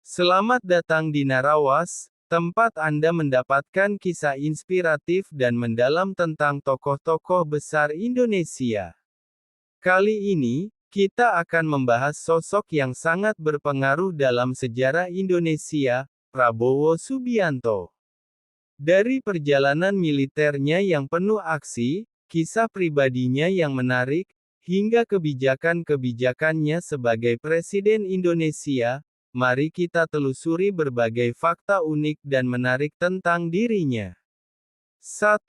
Selamat datang di Narawas, tempat Anda mendapatkan kisah inspiratif dan mendalam tentang tokoh-tokoh besar Indonesia. Kali ini, kita akan membahas sosok yang sangat berpengaruh dalam sejarah Indonesia, Prabowo Subianto. Dari perjalanan militernya yang penuh aksi, kisah pribadinya yang menarik, hingga kebijakan-kebijakannya sebagai Presiden Indonesia, mari kita telusuri berbagai fakta unik dan menarik tentang dirinya. 1.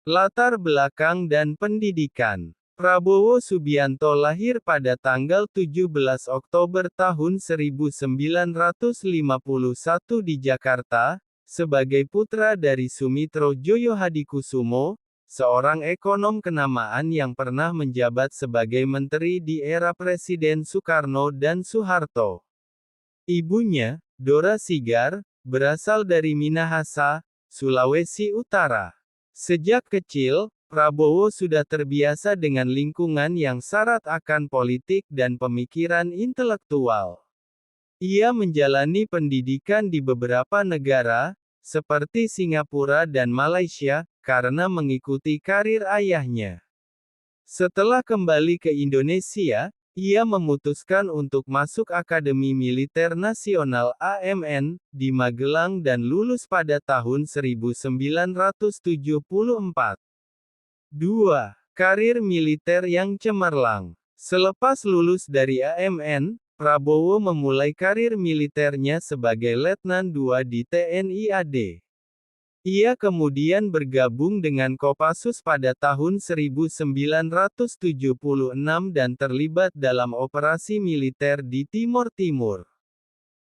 Latar belakang dan pendidikan. Prabowo Subianto lahir pada tanggal 17 Oktober tahun 1951 di Jakarta, sebagai putra dari Sumitro Joyohadikusumo, seorang ekonom kenamaan yang pernah menjabat sebagai menteri di era Presiden Soekarno dan Soeharto. Ibunya, Dora Sigar, berasal dari Minahasa, Sulawesi Utara. Sejak kecil, Prabowo sudah terbiasa dengan lingkungan yang syarat akan politik dan pemikiran intelektual. Ia menjalani pendidikan di beberapa negara, seperti Singapura dan Malaysia, karena mengikuti karir ayahnya. Setelah kembali ke Indonesia, ia memutuskan untuk masuk Akademi Militer Nasional (AMN) di Magelang dan lulus pada tahun 1974. 2. Karir militer yang cemerlang. Selepas lulus dari AMN, Prabowo memulai karir militernya sebagai Letnan II di TNI AD. Ia kemudian bergabung dengan Kopassus pada tahun 1976 dan terlibat dalam operasi militer di Timor Timur.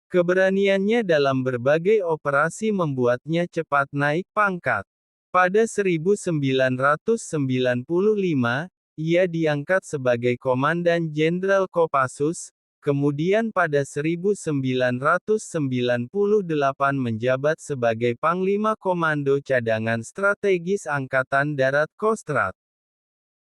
Keberaniannya dalam berbagai operasi membuatnya cepat naik pangkat. Pada 1995, ia diangkat sebagai Komandan Jenderal Kopassus, kemudian pada 1998 menjabat sebagai Panglima Komando Cadangan Strategis Angkatan Darat Kostrad.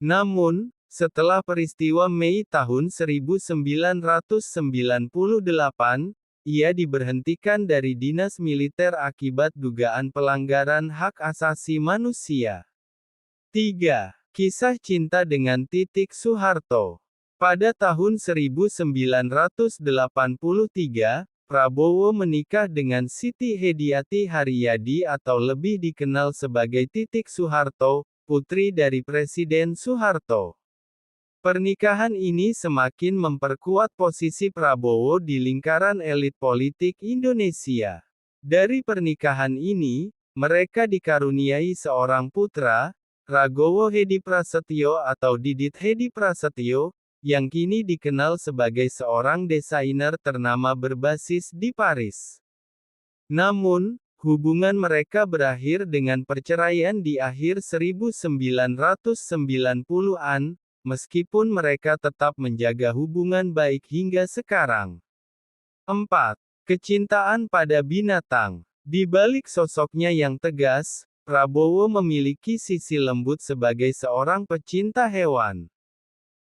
Namun, setelah peristiwa Mei tahun 1998, ia diberhentikan dari dinas militer akibat dugaan pelanggaran hak asasi manusia. 3. Kisah cinta dengan Titik Soeharto. Pada tahun 1983, Prabowo menikah dengan Siti Hediati Haryadi atau lebih dikenal sebagai Titik Soeharto, putri dari Presiden Soeharto. Pernikahan ini semakin memperkuat posisi Prabowo di lingkaran elit politik Indonesia. Dari pernikahan ini, mereka dikaruniai seorang putra, Ragowo Hedi Prasetyo atau Didit Hedi Prasetyo, yang kini dikenal sebagai seorang desainer ternama berbasis di Paris. Namun, hubungan mereka berakhir dengan perceraian di akhir 1990-an, meskipun mereka tetap menjaga hubungan baik hingga sekarang. 4. Kecintaan pada binatang. Di balik sosoknya yang tegas, Prabowo memiliki sisi lembut sebagai seorang pecinta hewan.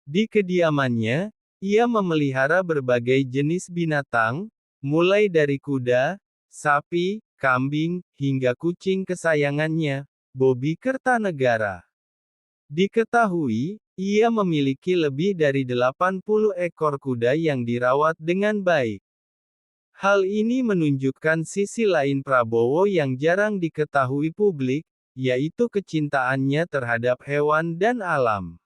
Di kediamannya, ia memelihara berbagai jenis binatang, mulai dari kuda, sapi, kambing, hingga kucing kesayangannya, Bobby Kertanegara. Diketahui, ia memiliki lebih dari 80 ekor kuda yang dirawat dengan baik. Hal ini menunjukkan sisi lain Prabowo yang jarang diketahui publik, yaitu kecintaannya terhadap hewan dan alam.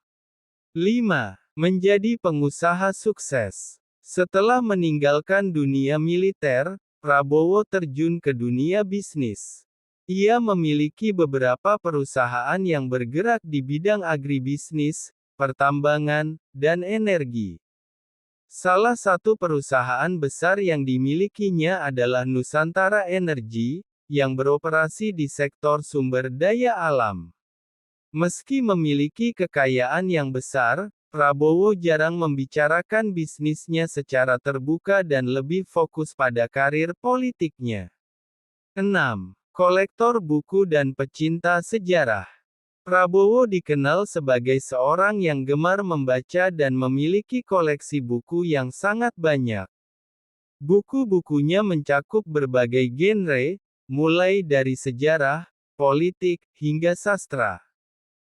5. Menjadi pengusaha sukses. Setelah meninggalkan dunia militer, Prabowo terjun ke dunia bisnis. Ia memiliki beberapa perusahaan yang bergerak di bidang agribisnis, pertambangan, dan energi. Salah satu perusahaan besar yang dimilikinya adalah Nusantara Energi, yang beroperasi di sektor sumber daya alam. Meski memiliki kekayaan yang besar, Prabowo jarang membicarakan bisnisnya secara terbuka dan lebih fokus pada karir politiknya. 6. Kolektor buku dan pecinta sejarah. Prabowo dikenal sebagai seorang yang gemar membaca dan memiliki koleksi buku yang sangat banyak. Buku-bukunya mencakup berbagai genre, mulai dari sejarah, politik, hingga sastra.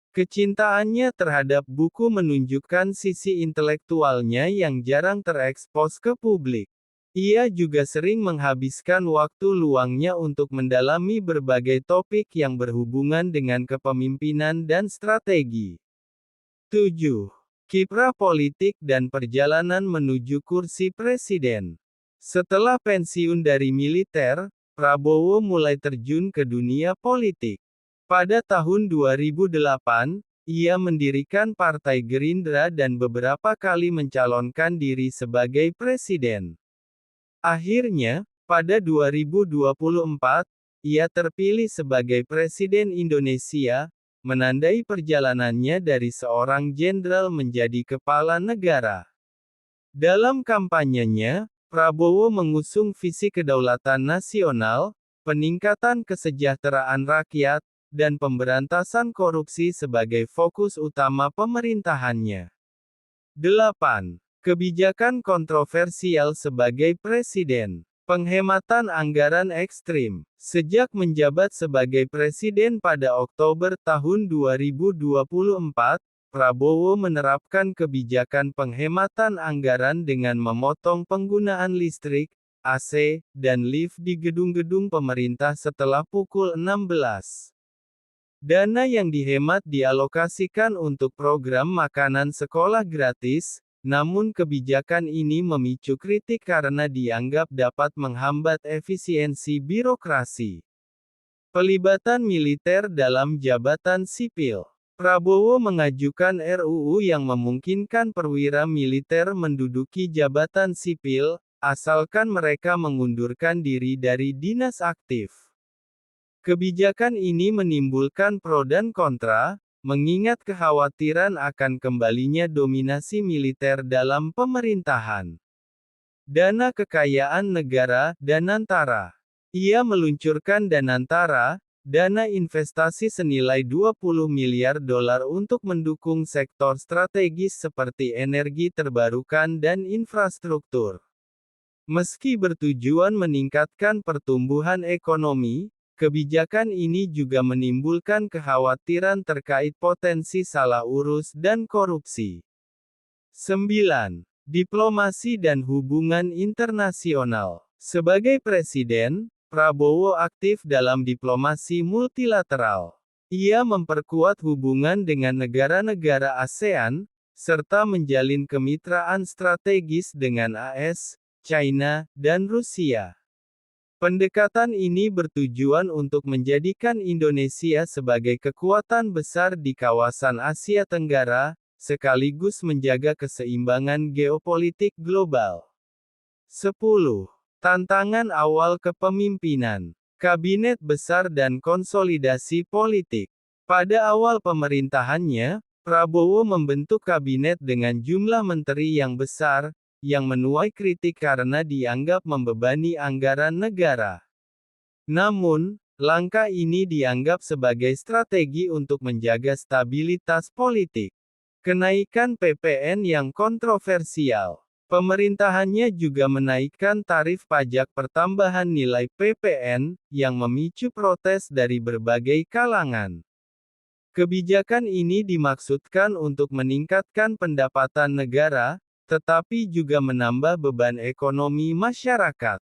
Kecintaannya terhadap buku menunjukkan sisi intelektualnya yang jarang terekspos ke publik. Ia juga sering menghabiskan waktu luangnya untuk mendalami berbagai topik yang berhubungan dengan kepemimpinan dan strategi. 7. Kiprah politik dan perjalanan menuju kursi presiden. Setelah pensiun dari militer, Prabowo mulai terjun ke dunia politik. Pada tahun 2008, ia mendirikan Partai Gerindra dan beberapa kali mencalonkan diri sebagai presiden. Akhirnya, pada 2024, ia terpilih sebagai Presiden Indonesia, menandai perjalanannya dari seorang jenderal menjadi kepala negara. Dalam kampanyenya, Prabowo mengusung visi kedaulatan nasional, peningkatan kesejahteraan rakyat, dan pemberantasan korupsi sebagai fokus utama pemerintahannya. 8. Kebijakan kontroversial sebagai presiden. Penghematan anggaran ekstrim. Sejak menjabat sebagai presiden pada Oktober tahun 2024, Prabowo menerapkan kebijakan penghematan anggaran dengan memotong penggunaan listrik, AC, dan lift di gedung-gedung pemerintah setelah pukul 16. Dana yang dihemat dialokasikan untuk program makanan sekolah gratis, namun kebijakan ini memicu kritik karena dianggap dapat menghambat efisiensi birokrasi. Pelibatan militer dalam jabatan sipil. Prabowo mengajukan RUU yang memungkinkan perwira militer menduduki jabatan sipil, asalkan mereka mengundurkan diri dari dinas aktif. Kebijakan ini menimbulkan pro dan kontra, mengingat kekhawatiran akan kembalinya dominasi militer dalam pemerintahan. Dana Kekayaan Negara, Danantara. Ia meluncurkan Danantara, dana investasi senilai 20 miliar dolar untuk mendukung sektor strategis seperti energi terbarukan dan infrastruktur. Meski bertujuan meningkatkan pertumbuhan ekonomi, kebijakan ini juga menimbulkan kekhawatiran terkait potensi salah urus dan korupsi. 9. Diplomasi dan hubungan internasional. Sebagai presiden, Prabowo aktif dalam diplomasi multilateral. Ia memperkuat hubungan dengan negara-negara ASEAN, serta menjalin kemitraan strategis dengan AS, China, dan Rusia. Pendekatan ini bertujuan untuk menjadikan Indonesia sebagai kekuatan besar di kawasan Asia Tenggara, sekaligus menjaga keseimbangan geopolitik global. 10. Tantangan awal kepemimpinan. Kabinet besar dan konsolidasi politik. Pada awal pemerintahannya, Prabowo membentuk kabinet dengan jumlah menteri yang besar, yang menuai kritik karena dianggap membebani anggaran negara. Namun, langkah ini dianggap sebagai strategi untuk menjaga stabilitas politik. Kenaikan PPN yang kontroversial. Pemerintahannya juga menaikkan tarif pajak pertambahan nilai PPN, yang memicu protes dari berbagai kalangan. Kebijakan ini dimaksudkan untuk meningkatkan pendapatan negara, tetapi juga menambah beban ekonomi masyarakat.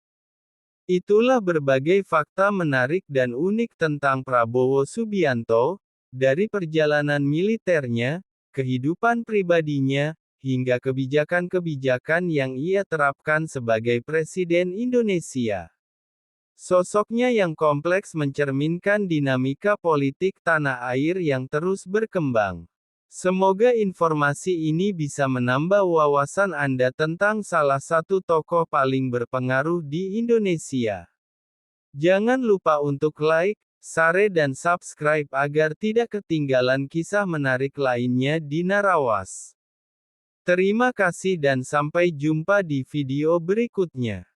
Itulah berbagai fakta menarik dan unik tentang Prabowo Subianto, dari perjalanan militernya, kehidupan pribadinya, hingga kebijakan-kebijakan yang ia terapkan sebagai Presiden Indonesia. Sosoknya yang kompleks mencerminkan dinamika politik tanah air yang terus berkembang. Semoga informasi ini bisa menambah wawasan Anda tentang salah satu tokoh paling berpengaruh di Indonesia. Jangan lupa untuk like, share dan subscribe agar tidak ketinggalan kisah menarik lainnya di Narawas. Terima kasih dan sampai jumpa di video berikutnya.